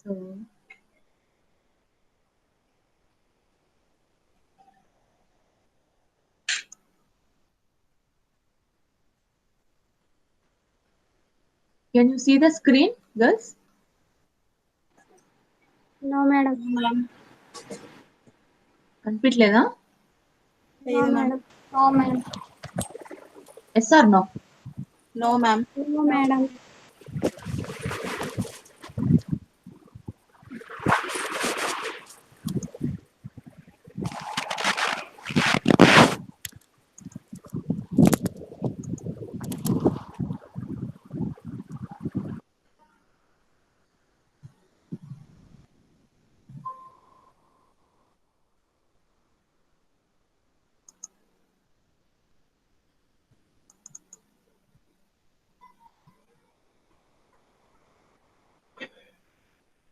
So can you see the screen, girls? No, madam. కనిపించలేదా? No, madam. No, madam. Yes or no? No, ma'am. No, madam.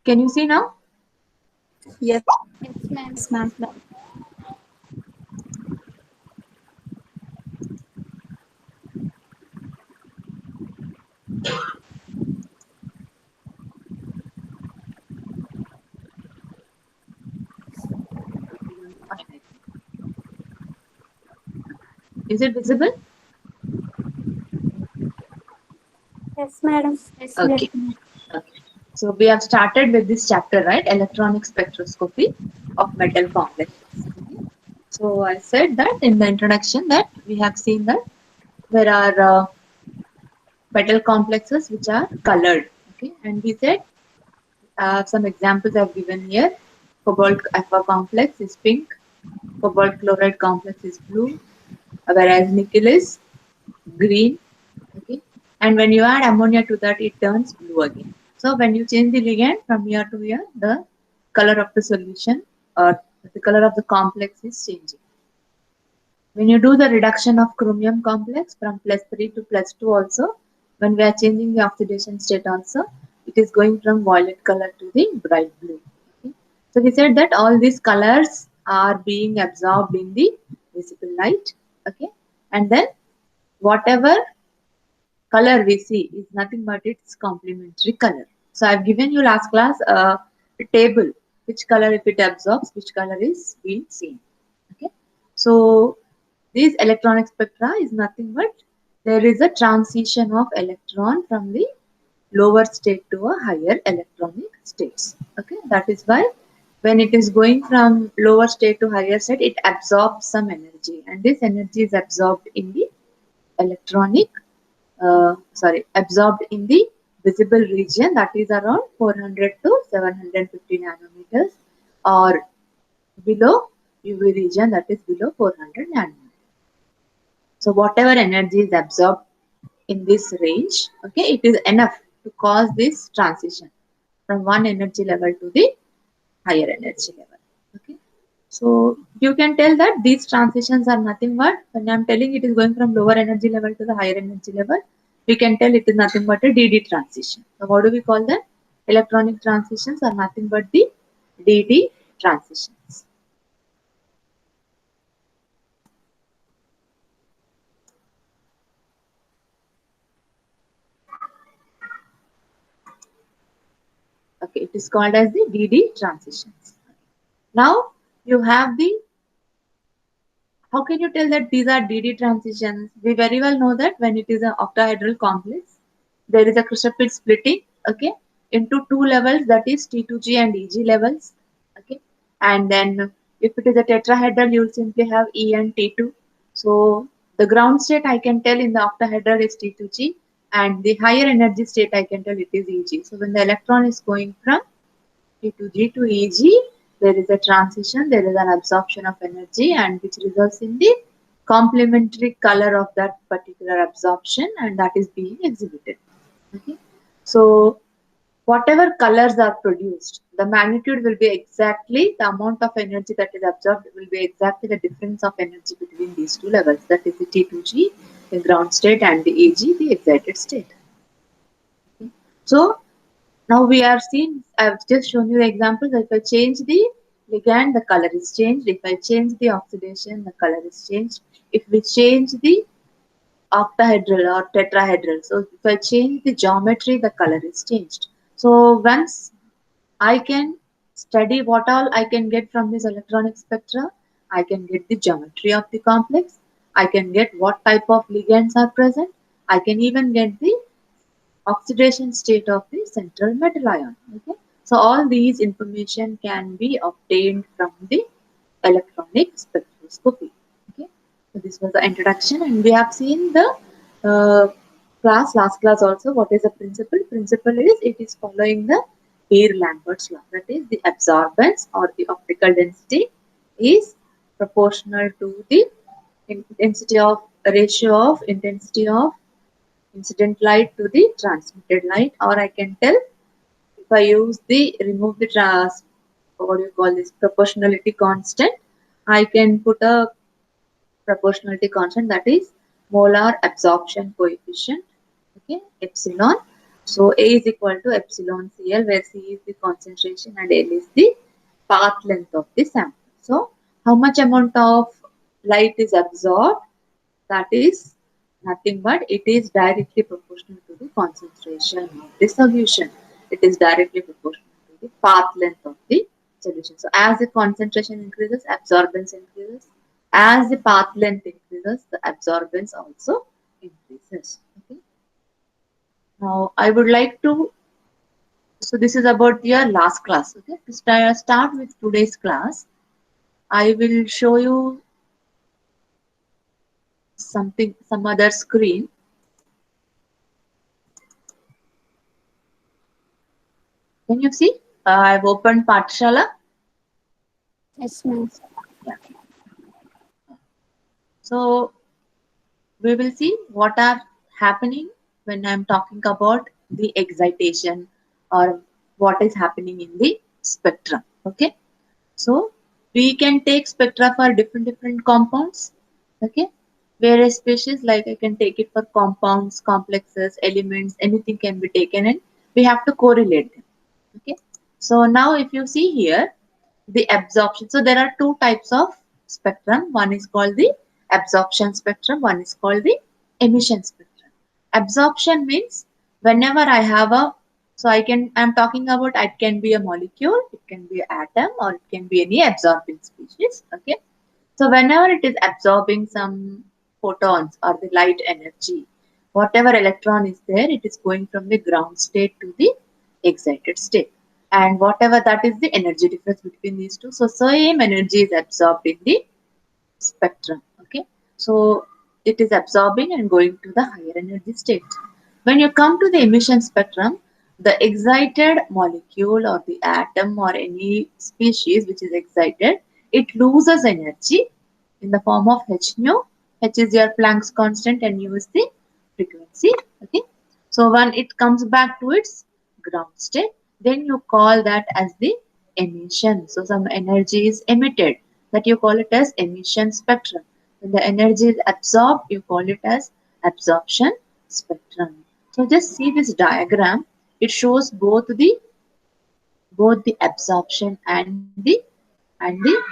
Can you see now? Yes, Yes, ma'am. ma'am. Is it visible? Yes, madam. Okay. Okay. So we have started with this chapter, right? Electronic spectroscopy of metal complexes. Okay. So I said that in the introduction that we have seen that there are metal complexes which are colored. Okay. And we said some examples I've given here. Cobalt aqua complex is pink. Cobalt chloride complex is blue. Whereas nickel is green. Okay. And when you add ammonia to that, it turns blue again. So when you change the ligand from here to here, the color of the solution or the color of the complex is changing. When you do the reduction of chromium complex from +3 to +2 also, when we are changing the oxidation state also, it is going from violet color to the bright blue. Okay. So we said that all these colors are being absorbed in the visible light. Okay. And then whatever color we see is nothing but its complementary color. So I've given you last class a table, which color if it absorbs, which color is being seen. Okay. So this electronic spectra is nothing but there is a transition of electron from the lower state to a higher electronic states. Okay. That is why when it is going from lower state to higher state, it absorbs some energy, and this energy is absorbed in the electronic absorbed in the visible region, that is around 400 to 750 nanometers, or below UV region, that is below 400 nanometers. So whatever energy is absorbed in this range, okay, it is enough to cause this transition from one energy level to the higher energy level. Okay. So you can tell that these transitions are nothing but, when I'm telling it is going from lower energy level to the higher energy level, we can tell it is nothing but a DD transition. So what do we call them? Electronic transitions are nothing but the DD transitions. Okay, it is called as the DD transitions. Now you have the, how can you tell that these are DD transitions? We very well know that when it is an octahedral complex, there is a crucible splitting, okay, into two levels, that is T2G and EG levels, okay. And then if it is a tetrahedral, you will simply have E and T2. So the ground state I can tell in the octahedral is T2G, and the higher energy state I can tell it is EG. So when the electron is going from T2G to EG, there is a transition, there is an absorption of energy, and which results in the complementary color of that particular absorption, and that is being exhibited. Okay. So whatever colors are produced, the magnitude will be exactly the amount of energy that is absorbed will be exactly the difference of energy between these two levels. That is the T2G, the ground state, and the EG, the excited state. Okay. So now we are seeing, I've just shown you the examples. If I change the ligand, the color is changed. If I change the oxidation, the color is changed. If we change the octahedral or tetrahedral, so if I change the geometry, the color is changed. So once I can study what all I can get from this electronic spectra. I can get the geometry of the complex. I can get what type of ligands are present. I can even get the oxidation state of the central metal ion. Okay, so all these information can be obtained from the electronic spectroscopy. Okay, so this was the introduction, and we have seen the uh, last class also. What is the principle? Principle is it is following the Beer-Lambert's law. That is, the absorbance or the optical density is proportional to the intensity of ratio of intensity of incident light to the transmitted light, or I can tell if I use the remove the what do you call this proportionality constant, I can put a proportionality constant, that is molar absorption coefficient, okay, epsilon. So A is equal to epsilon Cl, where C is the concentration and L is the path length of the sample. So how much amount of light is absorbed, that is nothing but it is directly proportional to the concentration of the solution. It is directly proportional to the path length of the solution. So as the concentration increases, absorbance increases. As the path length increases, the absorbance also increases. Okay. Now I would like to, so this is about your last class. Okay. To start with today's class, I will show you something, some other screen. Can you see? I've opened Pathshala. Yes, ma'am. Yeah. So we will see what are happening when I'm talking about the excitation or what is happening in the spectrum. Okay. So we can take spectra for different compounds. Okay. Various species, like I can take it for compounds, complexes, elements, anything can be taken, and we have to correlate them. Okay. So now if you see here, the absorption. So there are two types of spectrum. One is called the absorption spectrum. One is called the emission spectrum. Absorption means whenever I have a, so I'm talking about, it can be a molecule, it can be an atom, or it can be any absorbing species. Okay. So whenever it is absorbing some photons or the light energy, whatever electron is there, it is going from the ground state to the excited state. And whatever that is the energy difference between these two. So same energy is absorbed in the spectrum. Okay. So it is absorbing and going to the higher energy state. When you come to the emission spectrum, the excited molecule or the atom or any species which is excited, it loses energy in the form of h nu. H is your Planck's constant and nu is the frequency. Okay. So when it comes back to its ground state, then you call that as the emission. So some energy is emitted, that you call it as emission spectrum. When the energy is absorbed, you call it as absorption spectrum. So just see this diagram. It shows both the absorption and the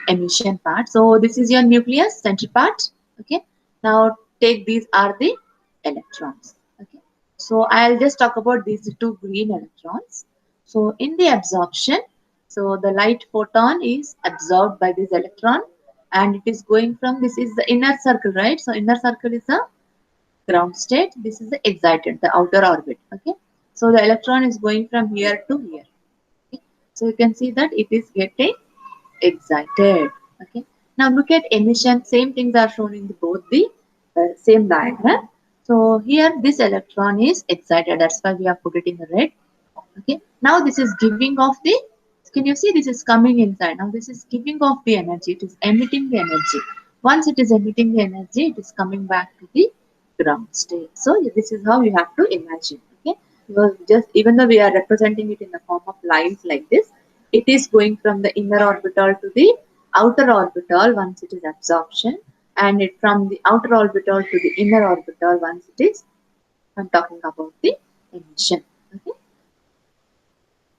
emission part. So this is your nucleus, central part. Okay. Now take, these are the electrons. Okay. So I'll just talk about these two green electrons. So in the absorption, so the light photon is absorbed by this electron, and it is going from, this is the inner circle, right? So inner circle is the ground state. This is the excited, the outer orbit. Okay. So the electron is going from here to here. Okay. So you can see that it is getting excited. Okay. Now look at emission. Same things are shown in both the same diagram. So here this electron is excited. That's why we have put it in the red. Okay. Now this is giving off the. Can you see this is coming inside? Now this is giving off the energy. It is emitting the energy. Once it is emitting the energy, it is coming back to the ground state. So this is how you have to imagine. Okay. Because just, even though we are representing it in the form of lines like this, it is going from the inner orbital to the outer orbital once it is absorption, and it from the outer orbital to the inner orbital once it is, I'm talking about the emission. Okay.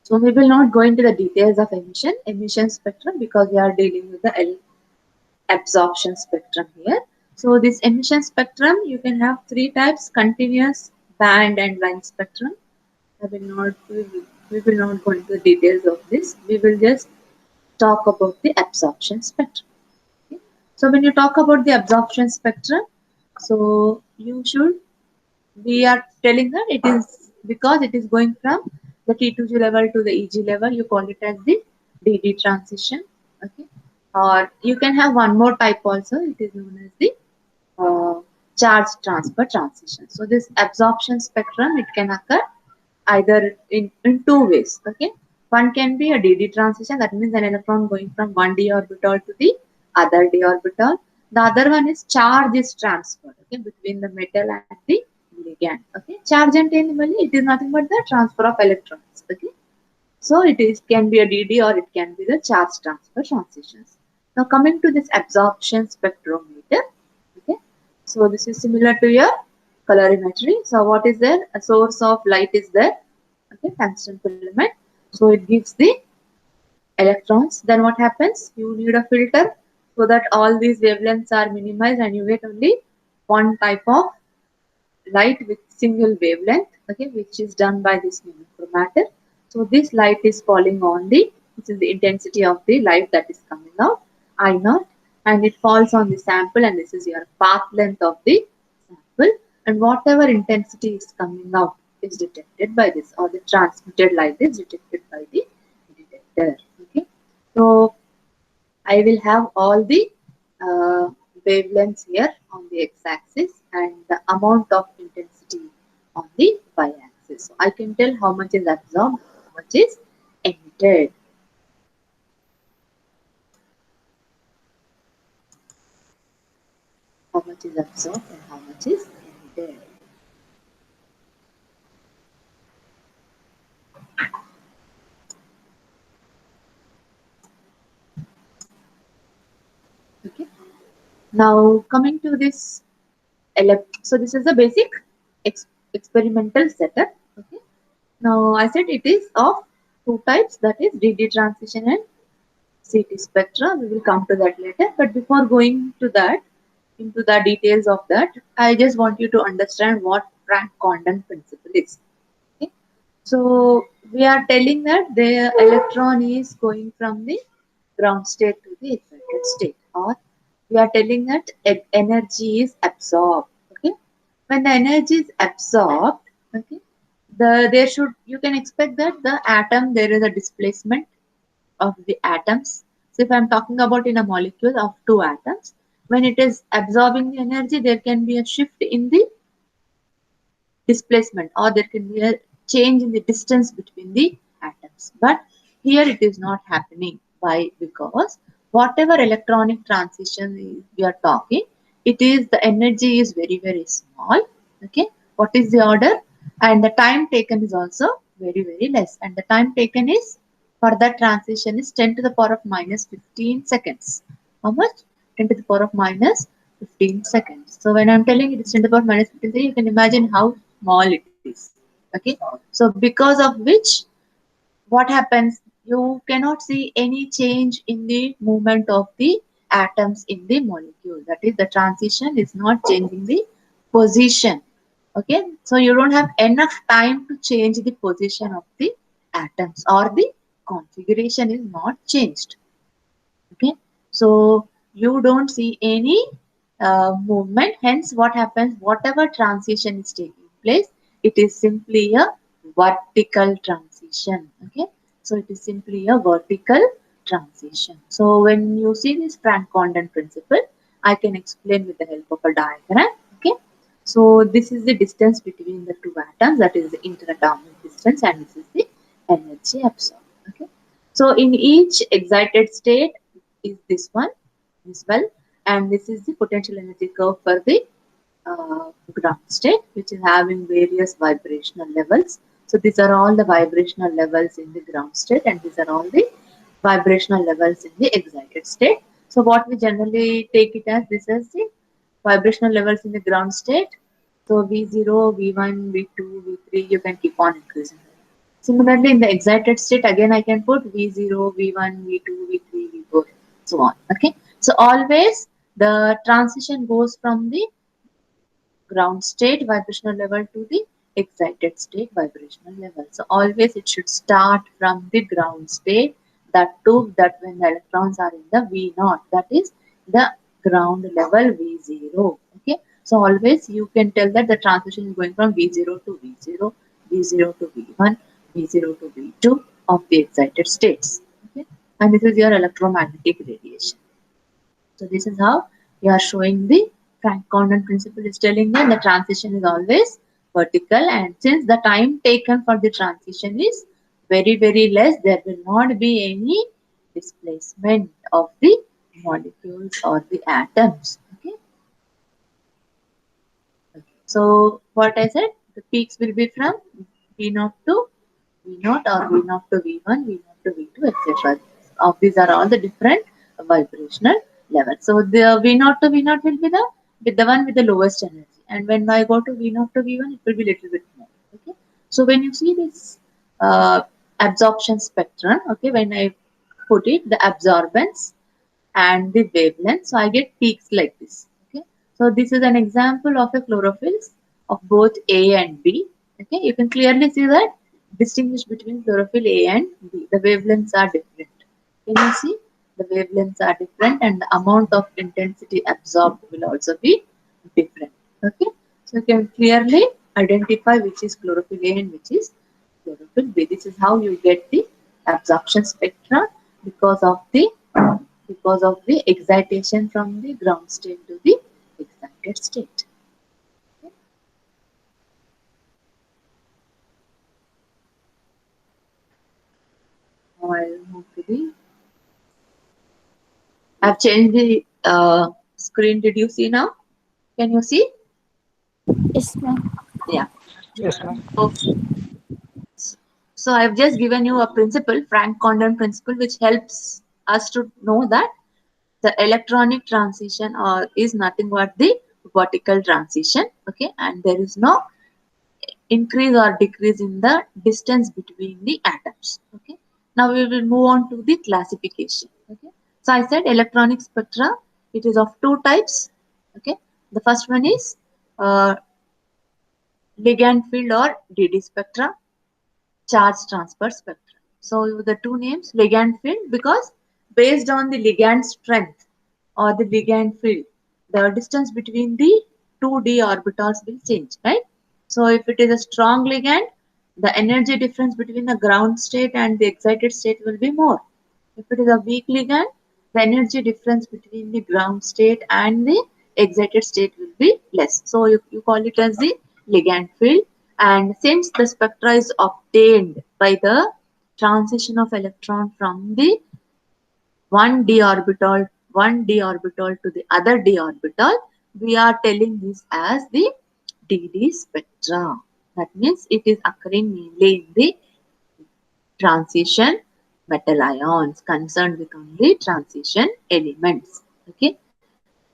So we will not go into the details of emission spectrum, because we are dealing with the absorption spectrum here. So this emission spectrum, you can have three types: continuous, band, and line spectrum. I will not We will not go into the details of this. We will just talk about the absorption spectrum. Okay? So when you talk about the absorption spectrum, so you should, we are telling that it is because it is going from the T2G level to the EG level, you call it as the DD transition. Okay, or you can have one more type also, it is known as the uh, charge transfer transition. So this absorption spectrum, it can occur either in two ways. Okay, one can be a DD transition, that means an electron going from one d orbital to the other d orbital. The other one is charge is transferred, okay, between the metal and the ligand. Okay, charge and antimony, it is nothing but the transfer of electrons. Okay, so it is can be a DD or it can be the charge transfer transitions. Now coming to this absorption spectrometer. Okay, so this is similar to your colorimetry. So what is there? A source of light is there. Okay, tungsten filament. So it gives the electrons. Then what happens? You need a filter so that all these wavelengths are minimized and you get only one type of light with single wavelength, okay, which is done by this monochromator. So this light is falling on the, this is the intensity of the light that is coming out, I naught, and it falls on the sample, and this is your path length of the sample, and whatever intensity is coming out is detected by this, or the transmitted light is detected by the detector. Okay, so I will have all the uh, wavelengths here on the x-axis and the amount of intensity on the y-axis. So I can tell how much is absorbed, how much is emitted. How much is absorbed and how much is emitted. Okay. Now coming to this, so this is the basic ex experimental setup. Okay. Now I said it is of two types, that is DD transition and CT spectra. We will come to that later. But before going to that, into the details of that, I just want you to understand what Frank-Condon principle is. Okay? So we are telling that the electron is going from the ground state to the excited state, or we are telling that energy is absorbed. Okay, when the energy is absorbed, okay, there should, you can expect that the atom, there is a displacement of the atoms. So if I'm talking about in a molecule of two atoms, when it is absorbing the energy, there can be a shift in the displacement, or there can be a change in the distance between the atoms. But here it is not happening. Why? Because whatever electronic transition we are talking, it is, the energy is very, very small. Okay, what is the order? And the time taken is also very, very less, and the time taken is, for that transition, is 10 to the power of minus 15 seconds. How much? 10 to the power of minus 15 seconds. So when I'm telling it is 10 to the power of minus 15, you can imagine how small it is. Okay, so because of which, what happens, you cannot see any change in the movement of the atoms in the molecule. That is, the transition is not changing the position. Okay, so you don't have enough time to change the position of the atoms, or the configuration is not changed. Okay, so you don't see any movement. Hence what happens, whatever transition is taking place, it is simply a vertical transition. Okay, so it is simply a vertical transition. So when you see this Frank-Condon principle, I can explain with the help of a diagram. Okay, so this is the distance between the two atoms, that is the interatomic distance, and this is the energy absorbed. Okay, so in each excited state is this one as well, and this is the potential energy curve for the ground state, which is having various vibrational levels. So these are all the vibrational levels in the ground state, and these are all the vibrational levels in the excited state. So what we generally take it as, this is the vibrational levels in the ground state. So V0, V1, V2, V3, you can keep on increasing. Similarly, in the excited state, again I can put V0, V1, V2, V3, V4, so on. Okay. So always the transition goes from the ground state vibrational level to the excited state vibrational level. So always it should start from the ground state, that too that when the electrons are in the V naught, that is the ground level V0. Okay. So always you can tell that the transition is going from V0 to V0, V0 to V1, V0 to V2 of the excited states. Okay. And this is your electromagnetic radiation. So this is how you are showing the Frank Condon principle is telling that the transition is always vertical, and since the time taken for the transition is very less, there will not be any displacement of the molecules or the atoms. Okay. So what I said, the peaks will be from V0 to V0 or V0 to V1, V0 to V2, etc. Of these are all the different vibrational levels. So the V0 to V0 will be the one with the lowest energy, and when I go to V0 to V1, it will be little bit more. Okay. So when you see this absorption spectrum, okay, when I put it, the absorbance and the wavelength. So I get peaks like this. Okay. So this is an example of a chlorophyll of both A and B. Okay. You can clearly see that distinguish between chlorophyll A and B. The wavelengths are different. Can you see? The wavelengths are different and the amount of intensity absorbed will also be different. Okay. So you can clearly identify which is chlorophyll A and which is chlorophyll B. This is how you get the absorption spectra because of the excitation from the ground state to the excited state. Okay. Now I'll move to the. I've changed the screen. Did you see now? Can you see? Yes, ma'am. Yeah. Yes, ma'am. So, so I've just given you a principle, Frank Condon principle, which helps us to know that the electronic transition is nothing but the vertical transition. Okay, and there is no increase or decrease in the distance between the atoms. Okay. Now we will move on to the classification. Okay. So I said electronic spectra. It is of two types. Okay. The first one is uh, ligand field or DD spectra, charge transfer spectra. So the two names ligand field because based on the ligand strength or the ligand field, the distance between the two d orbitals will change, right? So if it is a strong ligand, the energy difference between the ground state and the excited state will be more. If it is a weak ligand, the energy difference between the ground state and the excited state will be less. So you call it as the ligand field. And since the spectra is obtained by the transition of electron from the one d orbital to the other d orbital, we are telling this as the DD spectra. That means it is occurring mainly in the transition metal ions, concerned with only transition elements. Okay.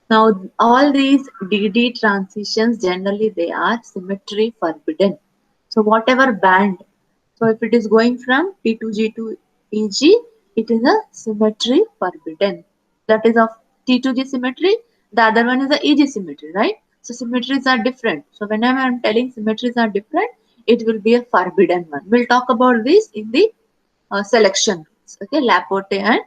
Now all these DD transitions generally they are symmetry forbidden. So whatever band, so if it is going from T2G to EG, it is a symmetry forbidden. That is of T2G symmetry. The other one is the EG symmetry, right? So symmetries are different. So whenever I'm telling symmetries are different, it will be a forbidden one. We'll talk about this in the selection rules. Okay, Laporte and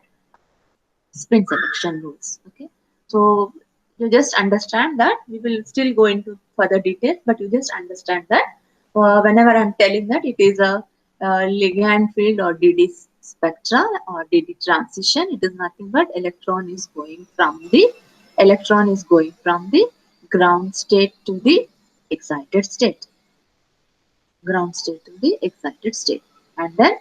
spin selection rules. Okay, so you just understand that we will still go into further details, but you just understand that whenever I'm telling that it is a ligand field or DD spectra or DD transition, it is nothing but electron is going from the ground state to the excited state, ground state to the excited state, and then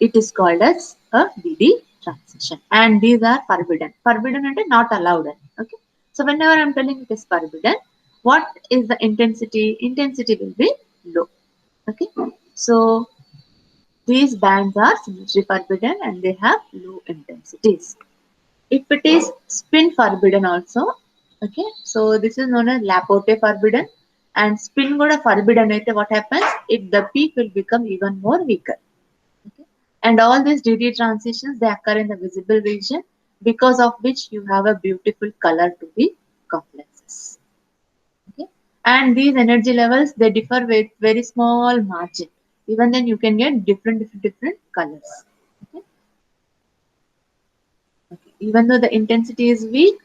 it is called as a DD transition. And these are forbidden. Forbidden and not allowed. Okay. So whenever I'm telling it is forbidden, what is the intensity? Intensity will be low. Okay. So these bands are symmetry forbidden and they have low intensities. If it is spin forbidden also, okay. So this is known as Laporte forbidden, and spin కూడా forbidden అయితే what happens? The peak will become even more weaker. Okay. And all these DD transitions they occur in the visible region, because of which you have a beautiful color to the complexes. Okay. And these energy levels, they differ with very small margin. Even then you can get different colors. Okay? Okay. Even though the intensity is weak,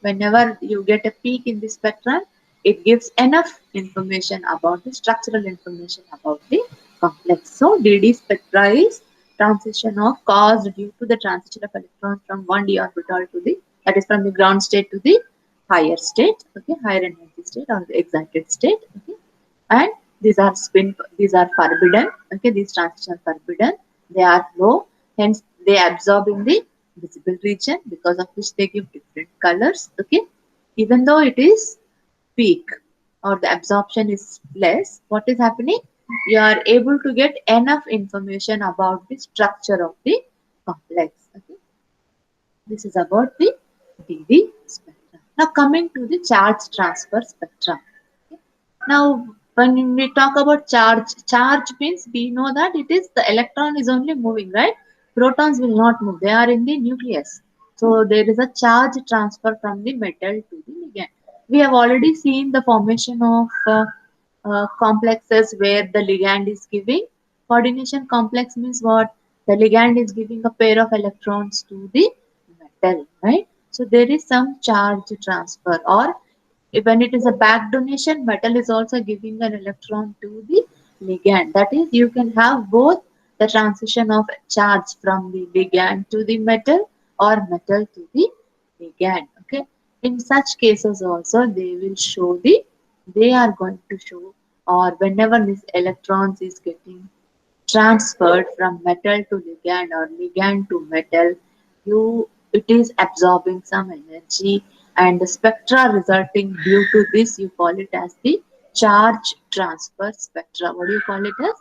whenever you get a peak in the spectrum, it gives enough information about the structural information about the complex. So DD spectra is transition of caused due to the transition of electrons from one d orbital to the, that is from the ground state to the higher state, okay, higher energy state or the excited state, okay. And these are forbidden, okay, these transitions are forbidden, they are low, hence they absorb in the visible region, because of which they give different colors, okay. Even though it is peak or the absorption is less, what is happening, you are able to get enough information about the structure of the complex, okay. This is about the DD spectrum. Now coming to the charge transfer spectrum. Now, when we talk about charge, charge means we know that it is the electron is only moving, right? Protons will not move. They are in the nucleus. So there is a charge transfer from the metal to the ligand. We have already seen the formation of complexes where the ligand is giving. Coordination complex means what? The ligand is giving a pair of electrons to the metal, right? So there is some charge transfer, or when it is a back donation, metal is also giving an electron to the ligand. That is, you can have both the transition of charge from the ligand to the metal or metal to the ligand. Okay. In such cases also, they are going to show, or whenever this electrons is getting transferred from metal to ligand or ligand to metal, it is absorbing some energy, and the spectra resulting due to this, you call it as the charge transfer spectra. What do you call it as?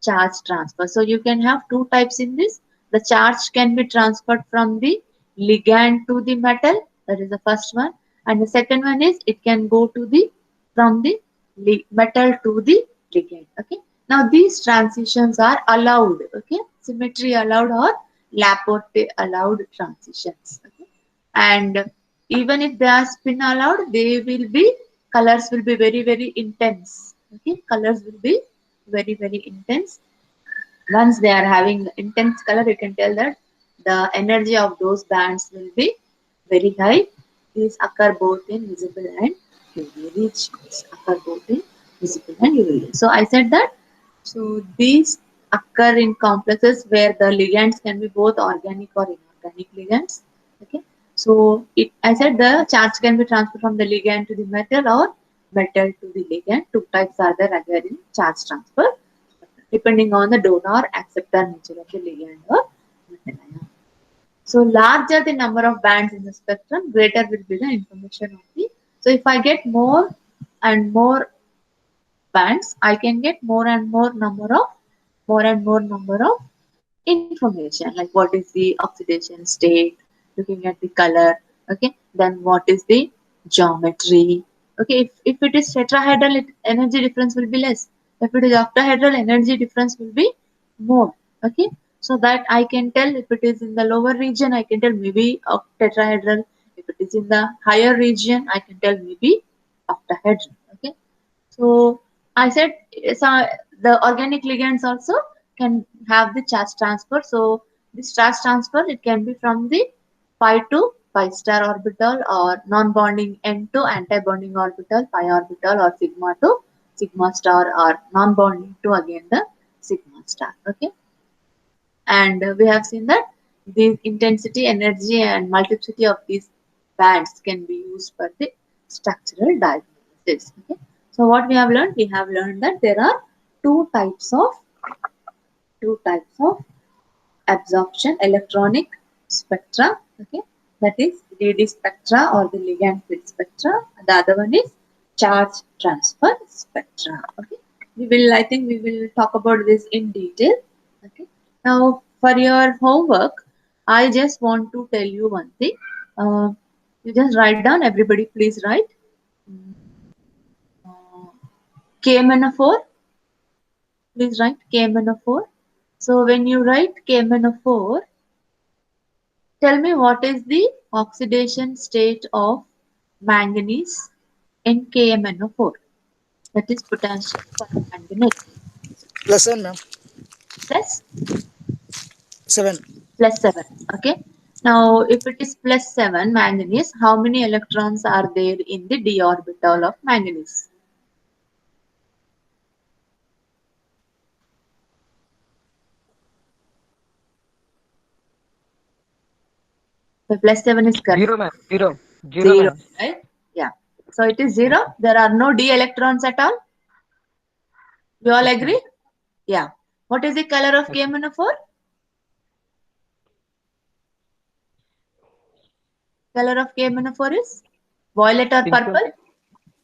Charge transfer. So you can have two types in this. The charge can be transferred from the ligand to the metal, that is the first one, and the second one is it can go to the from the metal to the ligand. Okay. Now these transitions are allowed. Okay. Symmetry allowed or Laporte allowed transitions. Okay. And even if they are spin allowed, they will be, colors will be very intense. Okay. Colors will be very intense. Once they are having intense color, you can tell that the energy of those bands will be very high. These occur both in visible and UV regions. Occur both in visible and UV regions. So I said that. So these occur in complexes where the ligands can be both organic or inorganic ligands. Okay. So I said the charge can be transferred from the ligand to the metal or metal to the ligand. Two types are there again in charge transfer, depending on the donor acceptor nature of the ligand or metal ion. So larger the number of bands in the spectrum, greater will be the information of the. So if I get more and more bands, I can get more and more number of information, like what is the oxidation state, looking at the color, okay, then what is the geometry, okay. If it is tetrahedral, energy difference will be less. If it is octahedral, energy difference will be more, okay. So that I can tell, if it is in the lower region, I can tell maybe tetrahedral. If it is in the higher region, I can tell maybe octahedral, okay. So I said, the organic ligands also can have the charge transfer. So this charge transfer, it can be from the pi to pi star orbital, or non-bonding n to anti-bonding orbital, pi orbital, or sigma to sigma star, or non-bonding to again the sigma star. Okay. And we have seen that the intensity, energy, and multiplicity of these bands can be used for the structural diagnosis. Okay. So what we have learned? We have learned that there are two types of two types of absorption electronic spectra. Okay. That is DD spectra or the ligand field spectra. The other one is charge transfer spectra. Okay. I think we will talk about this in detail. Okay. Now, for your homework, I just want to tell you one thing. Uh, you just write down, everybody please write. Uh, K-4, please write K-4. So when you write K-4, tell me what is the oxidation state of manganese in KMnO4. That is potential for manganese. Plus 1, ma'am. Plus 7. plus 7. Okay. Now, if it is plus 7 manganese, how many electrons are there in the d orbital of manganese? So plus 7 is correct. Zero, ma'am. Zero. Zero, 0, ma'am. right? Yeah. So it is Yes, 0. ma'am. There are no d electrons at all. You all Yes, ma'am. agree? Yeah. What is the color of Yes, ma'am. KMnO4? Color of KMnO4 is violet or Pink, ma'am. purple?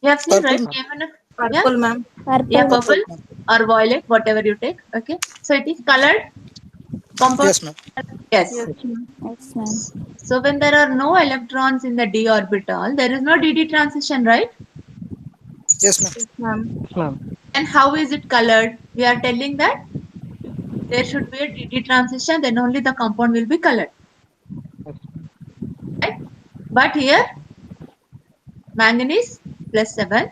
You have seen, right? Purple. KMnO, yeah? Purple, ma'am. Yeah, Purple. purple Purple, ma'am. or violet, whatever you take. Okay. So it is colored compound. Yes, ma'am. Yes. Yes, Yes, ma'am. ma'am. Yes, ma'am. So when there are no electrons in the d orbital, there is no dd transition, right? Yes, ma'am. Yes, ma'am. Yes, ma'am. And how is it colored? We are telling that there should be a dd transition, then only the compound will be colored, Yes, ma'am. right? But here Yes, ma'am. manganese plus 7.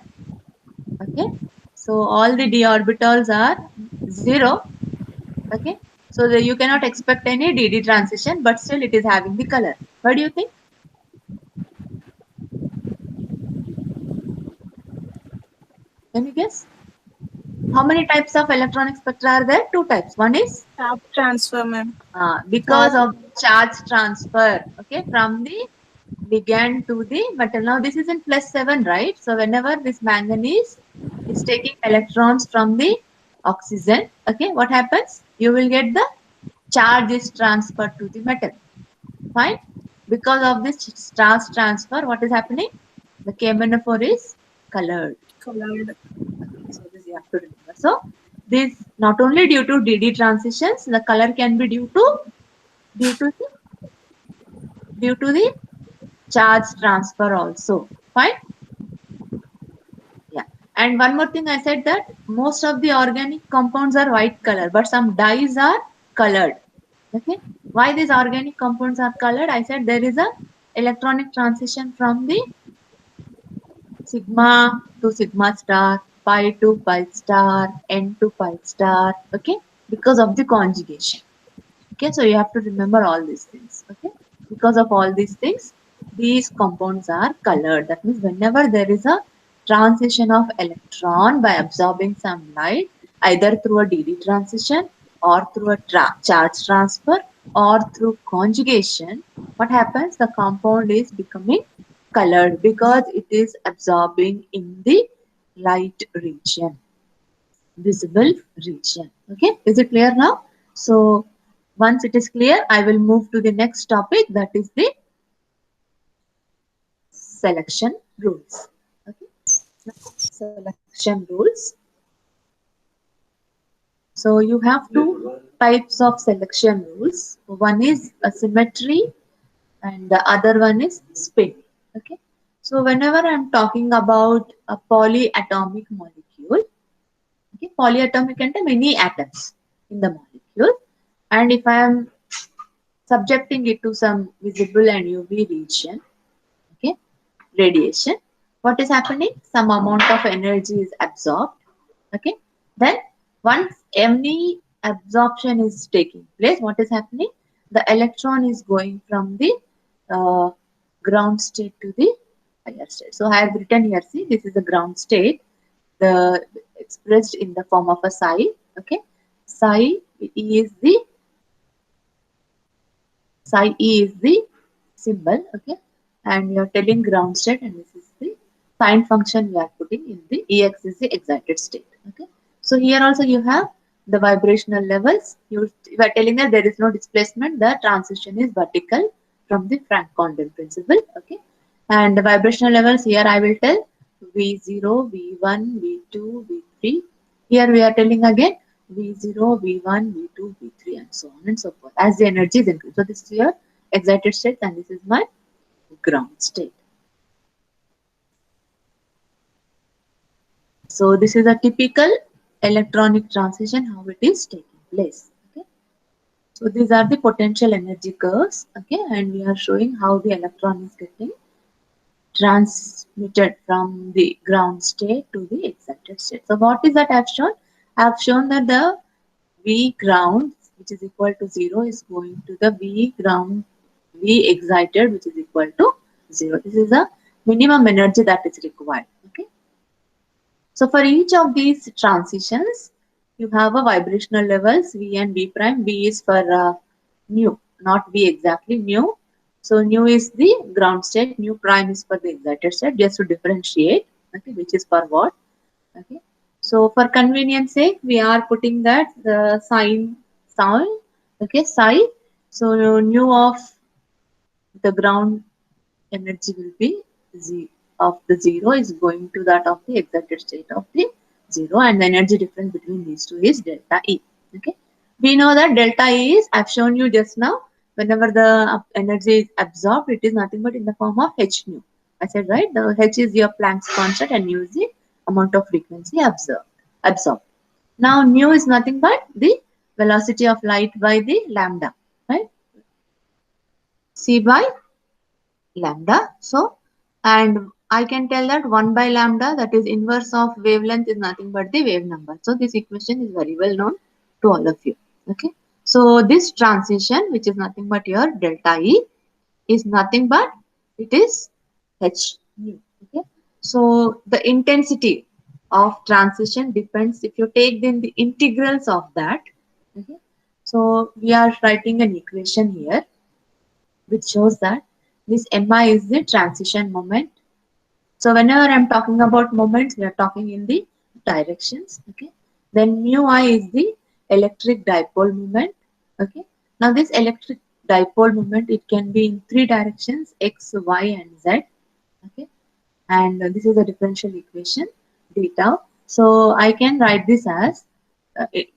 Okay. So all the d orbitals are 0. Okay. So you cannot expect any dd transition, but still it is having the color. What do you think? Can you guess? How many types of electronic spectra are there? Two types. One is Tap transfer, ma'am. because Charge. of charge transfer, okay, from the ligand to the metal. Now this is in plus 7, right? So whenever this manganese is taking electrons from the oxygen, okay, what happens? You will get the charge is transferred to the metal. Fine. Because of this charge transfer, what is happening? The KMnO4 is colored. Colored. Okay, so this you have to remember. So this not only due to DD transitions, the color can be due to the due to the charge transfer also. Fine. Yeah. And one more thing I said that most of the organic compounds are white color, but some dyes are colored. Okay. Why these organic compounds are colored? I said there is a electronic transition from the sigma to sigma star, pi to pi star, n to pi star. Okay. Because of the conjugation. Okay, so you have to remember all these things. Okay, because of all these things, these compounds are colored. That means whenever there is a transition of electron by absorbing some light, either through a dd transition or through a charge transfer or through conjugation, what happens? The compound is becoming colored because it is absorbing in the light region, visible region. Okay, is it clear now? So once it is clear, I will move to the next topic, that is the selection rules. Okay, selection rules. So you have two types of selection rules. One is a symmetry and the other one is spin. Okay, so whenever I'm talking about a polyatomic molecule, okay, polyatomic and many atoms in the molecule, and if I am subjecting it to some visible and UV region, okay, radiation, what is happening? Some amount of energy is absorbed. Okay, then once any absorption is taking place, what is happening? The electron is going from the uh, ground state to the higher state. So I have written here, see, this is the ground state, the expressed in the form of a psi. Okay, psi is the psi e is the symbol, okay, and you are telling ground state, and this is the sign function you are putting in the ex is the excited state. Okay, so here also you have the vibrational levels. You are telling that there is no displacement, the transition is vertical from the Frank Condon principle. Okay, and the vibrational levels here I will tell V0, V1, V2, V3. Here we are telling again V0, V1, V2, V3, and so on and so forth as the energy is increased. So this is your excited state and this is my ground state. So this is a typical electronic transition, how it is taking place. Okay. So these are the potential energy curves. Okay, and we are showing how the electron is getting transmitted from the ground state to the excited state. So what is that I have shown? I have shown that the V ground, which is equal to 0, is going to the V ground V excited, which is equal to 0. This is the minimum energy that is required. Okay. So for each of these transitions, you have a vibrational levels V and V prime. V is for nu, not V exactly, nu. So nu is the ground state, nu prime is for the excited state, just to differentiate, okay, which is for what. Okay. So for convenience sake, we are putting that the sign, okay, psi. So nu of the ground energy will be z of the 0 is going to that of the excited state of the 0, and the energy difference between these two is delta E. Okay. We know that delta E is, I've shown you just now, whenever the energy is absorbed, it is nothing but in the form of h nu. I said, right, the h is your Planck's constant and nu is the amount of frequency absorbed. Now nu is nothing but the velocity of light by the lambda, right? C by lambda. So, and I can tell that 1 by lambda, that is inverse of wavelength, is nothing but the wave number. So this equation is very well known to all of you. Okay. So this transition, which is nothing but your delta E, is nothing but it is h nu. Okay. So the intensity of transition depends, if you take then the integrals of that. Okay. So we are writing an equation here which shows that this mi is the transition moment. So whenever I'm talking about moments, we are talking in the directions. Okay. Then mu I is the electric dipole moment. Okay. Now this electric dipole moment, it can be in three directions, x, y, and z. Okay. And this is a differential equation, d tau. So I can write this as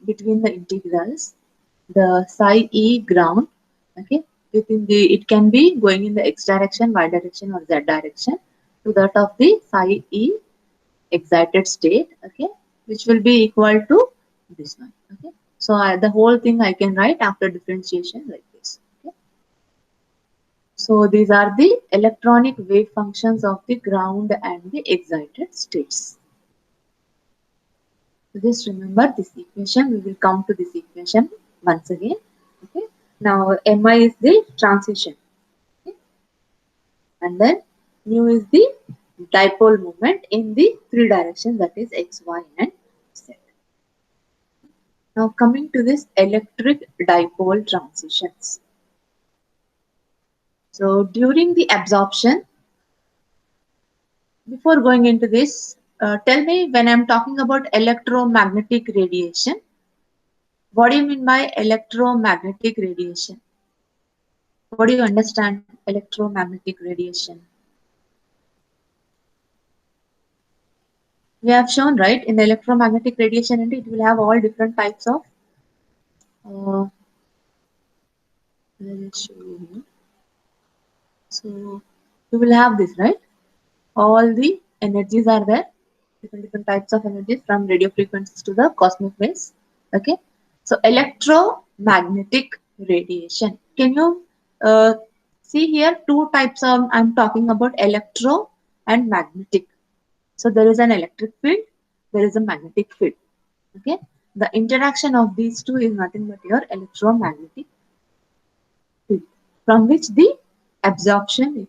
between the integrals, the psi e ground, okay, within the, it can be going in the x direction, y direction, or z direction, to that of the psi e excited state, okay, which will be equal to this one. Okay. So the whole thing I can write after differentiation like this. Okay. So these are the electronic wave functions of the ground and the excited states. So just remember this equation. We will come to this equation once again. Okay. Now mi is the transition. Okay. And then mu is the dipole moment in the three directions, that is x, y, and z. Now coming to this electric dipole transitions. So during the absorption, before going into this, tell me, when I'm talking about electromagnetic radiation, what do you mean by electromagnetic radiation? What do you understand electromagnetic radiation? We have shown, right, in the electromagnetic radiation, and it will have all different types of let show you here. So you will have this, right? All the energies are there, different types of energies from radio frequencies to the cosmic rays. Okay. So electromagnetic radiation. Can you see here two types of, I'm talking about electro and magnetic. So there is an electric field, there is a magnetic field. Okay. The interaction of these two is nothing but your electromagnetic field, from which the absorption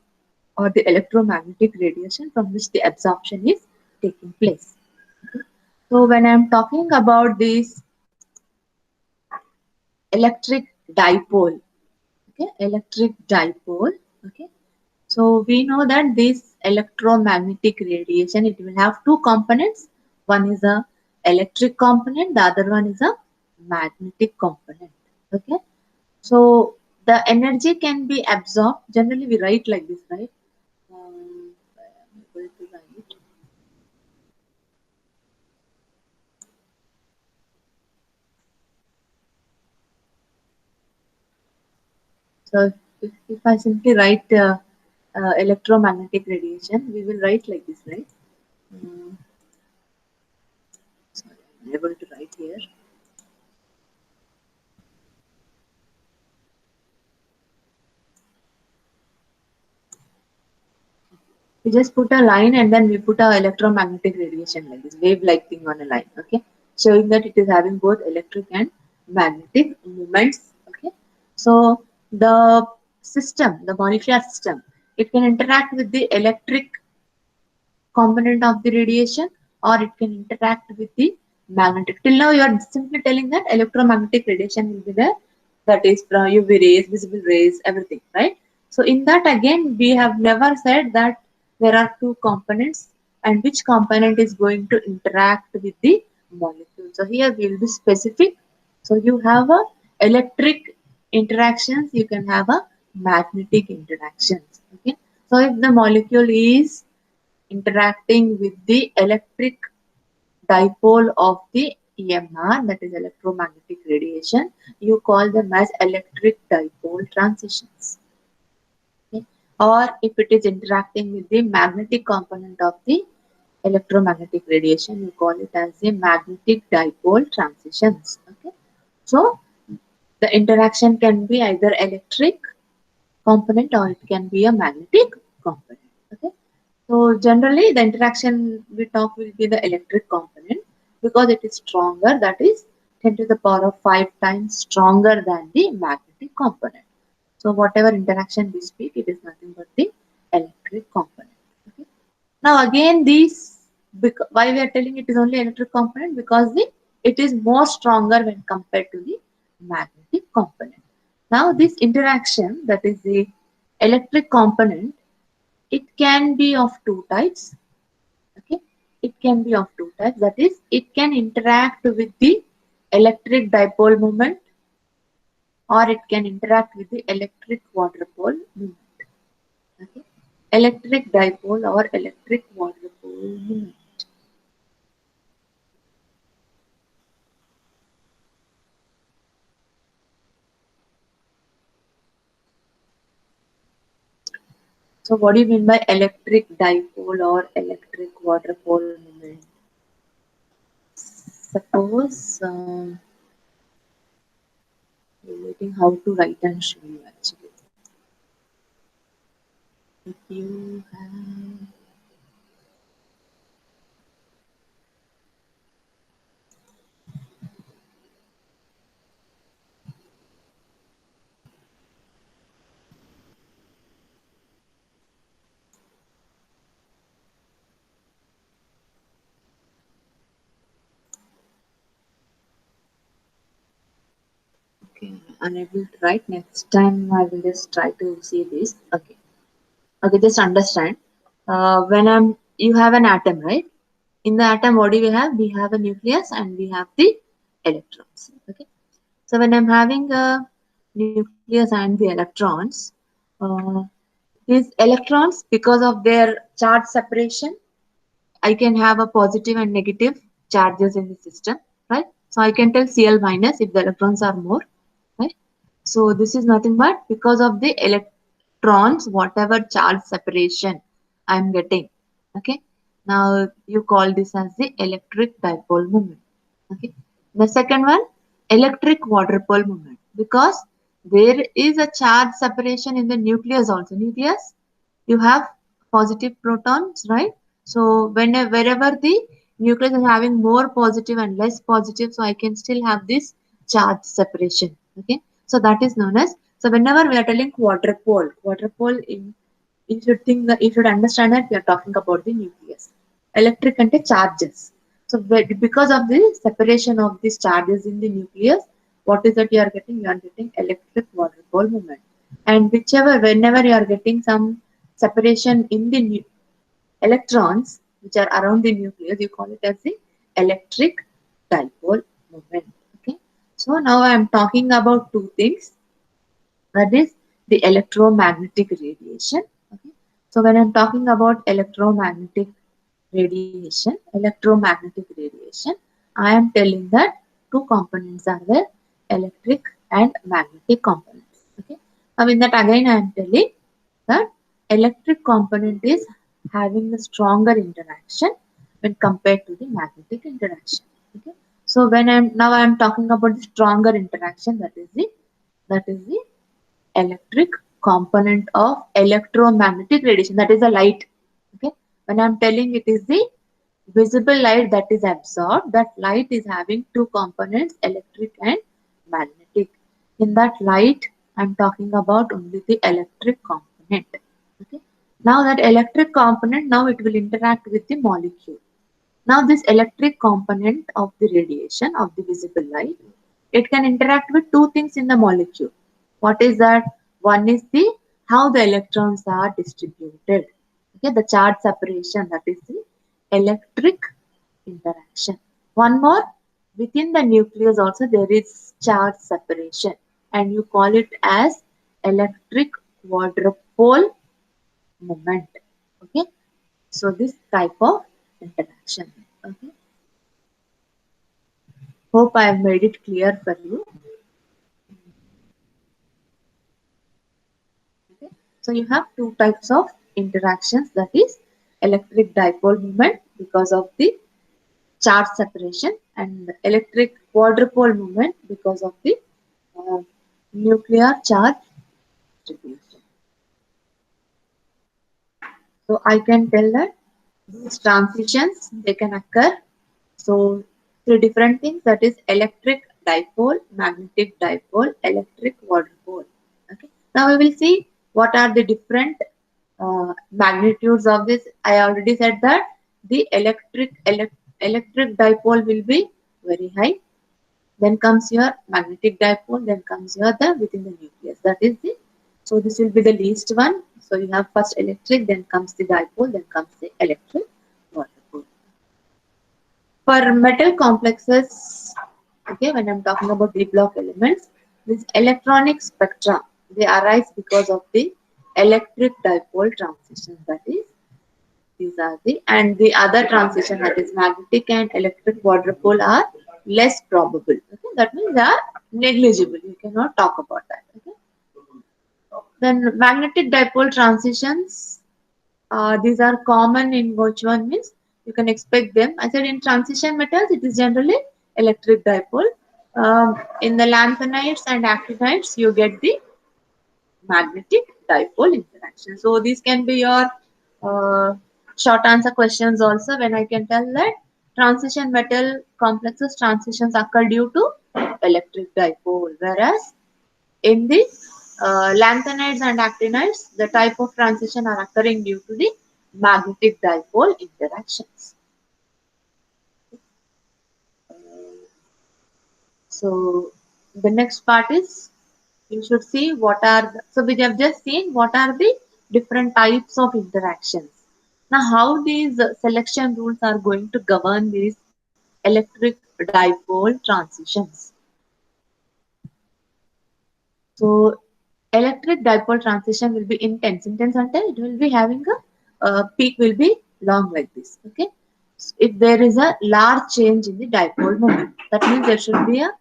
or the electromagnetic radiation from which the absorption is taking place. Okay. So when I'm talking about this electric dipole, okay, electric dipole, okay. So we know that this electromagnetic radiation, it will have two components. One is a electric component, the other one is a magnetic component. Okay. So the energy can be absorbed. Generally, we write like this, right? I'm able to write. So if I simply write electromagnetic radiation, we will write like this, right? Mm, sorry, I'm able to write here. We just put a line and then we put a electromagnetic radiation like this wave like thing on a line, okay, showing that it is having both electric and magnetic movements, okay. So the system, the molecular system, it can interact with the electric component of the radiation, or it can interact with the magnetic. Till now you are simply telling that electromagnetic radiation will be there, that is from UV rays, visible rays, everything, right? So in that again we have never said that there are two components and which component is going to interact with the molecule. So here we will be specific. So you have a electric interactions, you can have a magnetic interactions, okay. So if the molecule is interacting with the electric dipole of the EMR, that is electromagnetic radiation, you call them as electric dipole transitions. Okay? Or if it is interacting with the magnetic component of the electromagnetic radiation, you call it as the magnetic dipole transitions. Okay? So the interaction can be either electric component or it can be a magnetic component. Okay? So generally the interaction we talk will be the electric component because it is stronger, that is 10 to the power of 5 times stronger than the magnetic component. So whatever interaction we speak, it is nothing but the electric component. Okay. Now again why we are telling it is only electric component, because it is more stronger when compared to the magnetic component. Now this interaction, that is the electric component, it can be of two types, okay. It can be of two types, that is it can interact with the electric dipole moment or it can interact with the electric quadrupole moment, okay. Electric dipole or electric quadrupole moment. So what do you mean by electric dipole or electric quadrupole moment? Suppose I'm waiting how to write and show you actually. If you have, okay, unable to write. Next time I will just try to see this. Okay. Okay, just understand. When you have an atom, right? In the atom, what do we have? We have a nucleus and we have the electrons. Okay. So when I'm having a nucleus and the electrons, uh, these electrons, because of their charge separation, I can have a positive and negative charges in the system, right? So I can tell Cl minus if the electrons are more, right? So this is nothing but because of the electrons, whatever charge separation I'm getting, okay? Now you call this as the electric dipole moment, okay? The second one, electric quadrupole moment, because there is a charge separation in the nucleus also. Nucleus, you have positive protons, right? So wherever the nucleus is having more positive and less positive, so I can still have this charge separation, okay. So that is known as, so whenever we are telling quadrupole in, you should think that you should understand that we are talking about the nucleus. Electric and charges. So because of the separation of these charges in the nucleus, what is that you are getting? You are getting electric quadrupole moment. And whichever, whenever you are getting some separation in the electrons which are around the nucleus, you call it as the electric dipole moment. Okay. So now I am talking about two things. That is the electromagnetic radiation. Okay. So when I'm talking about electromagnetic radiation, I am telling that two components are there, electric and magnetic components. Okay. Now in that again I am telling that electric component is having a stronger interaction when compared to the magnetic interaction. Okay. So when I'm talking about the stronger interaction, that is the electric component of electromagnetic radiation, that is the light. Okay, when I'm telling it is the visible light that is absorbed, that light is having two components, electric and magnetic. In that light, I'm talking about only the electric component. Okay. Now that electric component, now it will interact with the molecule. Now this electric component of the radiation of the visible light, it can interact with two things in the molecule. What is that? One is the how the electrons are distributed. Okay, the charge separation, that is the electric interaction. One more, within the nucleus also there is charge separation and you call it as electric quadrupole moment. Okay, so this type of interaction. Okay, hope I have made it clear for you. Okay, so you have two types of interactions, that is electric dipole moment because of the charge separation and electric quadrupole moment because of the uh, nuclear charge distribution. So I can tell that these transitions they can occur. So three different things, that is electric dipole, magnetic dipole, electric quadrupole. Okay. Now we will see what are the different magnitudes of this. I already said that the electric dipole will be very high. Then comes your magnetic dipole, then comes your the within the nucleus. That is the, so this will be the least one. So you have first electric, then comes the dipole, then comes the electric quadrupole. For metal complexes, okay, when I'm talking about D block elements, this electronic spectra, they arise because of the electric dipole transitions. That is, these are the, and the other transition, that is magnetic and electric quadrupole, are less probable. Okay, that means they are negligible. You cannot talk about that. Okay. Then magnetic dipole transitions, these are common in which one means you can expect them. I said in transition metals, it is generally electric dipole. In the lanthanides and actinides, you get the magnetic dipole interaction. So these can be your uh, short answer questions also, when I can tell that transition metal complexes transitions occur due to electric dipole, whereas in the lanthanides and actinides, the type of transition are occurring due to the magnetic dipole interactions. So the next part is you should see what are the, so we have just seen what are the different types of interactions. Now how these selection rules are going to govern these electric dipole transitions. So electric dipole transition will be intense. Intense until it will be having a peak will be long like this. Okay. If there is a large change in the dipole moment, that means there should be a,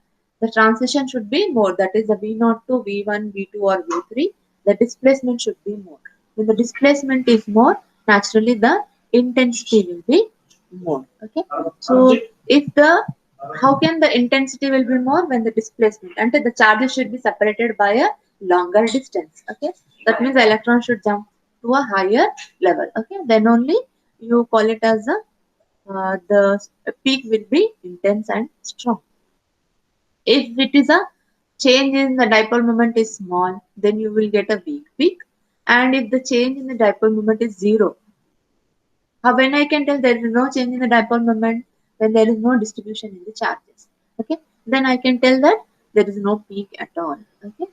the transition should be more. That is the V0 to V1, V2 or V3. The displacement should be more. When the displacement is more, naturally the intensity will be more. Okay. So if the, how can the intensity will be more when the displacement, until the charges should be separated by a longer distance. Okay, that means the electron should jump to a higher level. Okay, then only you call it as a the peak will be intense and strong. If it is a change in the dipole moment is small, then you will get a weak peak. And if the change in the dipole moment is zero, how, when I can tell there is no change in the dipole moment, when there is no distribution in the charges, okay, then I can tell that there is no peak at all. Okay,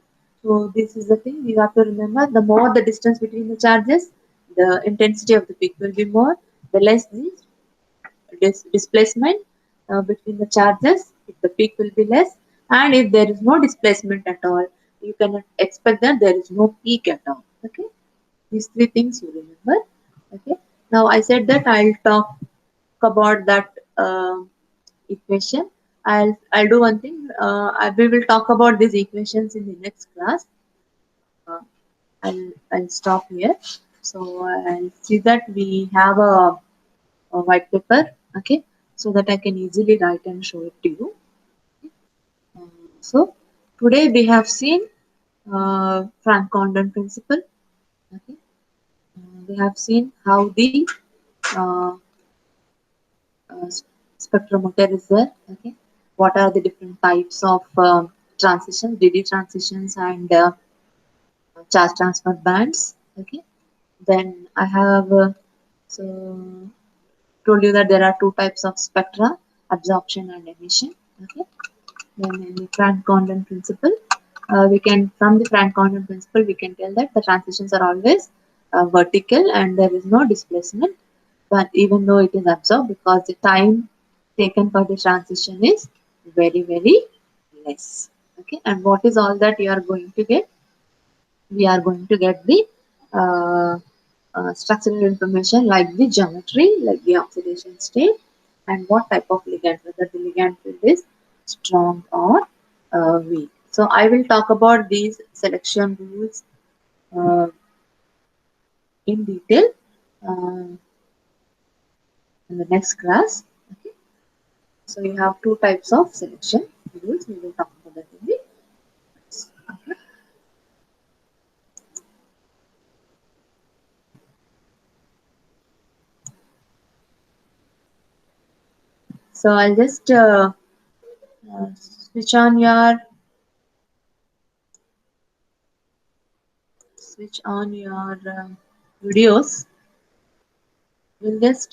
so this is the thing you have to remember. The more the distance between the charges, the intensity of the peak will be more. The less the displacement between the charges, if the peak will be less. And if there is no displacement at all, you cannot expect that there is no peak at all. Okay, these three things you remember. Okay, now I said that I'll talk about that equation. I'll do one thing. We will talk about these equations in the next class. Uh, I'll stop here. So I'll see that we have a white paper. Okay, so that I can easily write and show it to you. So today we have seen Frank Condon principle. Okay. we have seen how the uh, uh, spectrometer is there. Okay, what are the different types of transitions, DD transitions, and charge transfer bands. Okay, then I have so told you that there are two types of spectra, absorption and emission. Okay, then in the Frank-Condon principle, we can from the Frank-Condon principle we can tell that the transitions are always vertical and there is no displacement. But even though it is absorbed, because the time taken for the transition is very less. Okay, and what is all that you are going to get? We are going to get the uh, structural information like the geometry, like the oxidation state, and what type of ligand, whether the ligand field is strong or weak. So I will talk about these selection rules uh, in detail uh, in the next class. Okay. So you have two types of selection rules. We will talk about that in the so I'll just uh, switch on your switch on your videos. We'll just